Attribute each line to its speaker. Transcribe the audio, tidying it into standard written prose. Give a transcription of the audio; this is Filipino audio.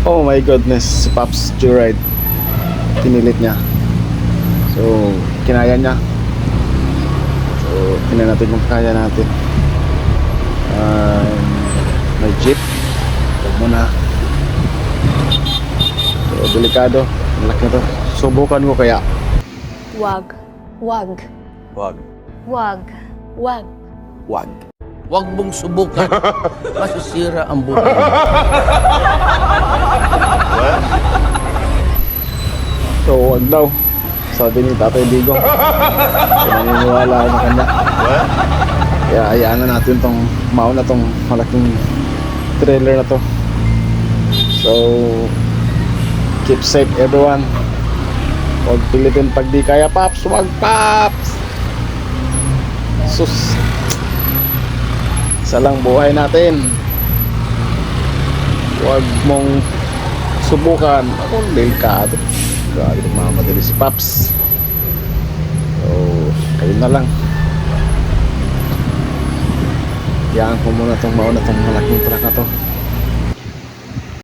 Speaker 1: Oh my goodness, si Pops Joyride. Pinilit niya. So, kinaya niya. So, tingnan natin kung kaya natin. May jeep. Huwag muna. So, delikado. Malaki to. Subukan ko kaya.
Speaker 2: Wag. Wag.
Speaker 3: Wag.
Speaker 2: Wag. Wag.
Speaker 3: Wag.
Speaker 4: Huwag mong subukan. Masisira ang buhay mo.
Speaker 1: So, wag daw. Sabi ni Tatay Digong. Naniniwala ako sa kanya. Kaya hayaan na natin tong mauna tong malaking trailer na to. So, keep safe everyone. Huwag pilitin pag di kaya, Paps. Huwag, Paps. Sus. Isa lang buhay natin. Huwag mong subukan. Ako, delikado. Grabe nagmamadali si Paps. So, kayo na lang. Hayaan ko muna itong mauna itong malaking truck na to.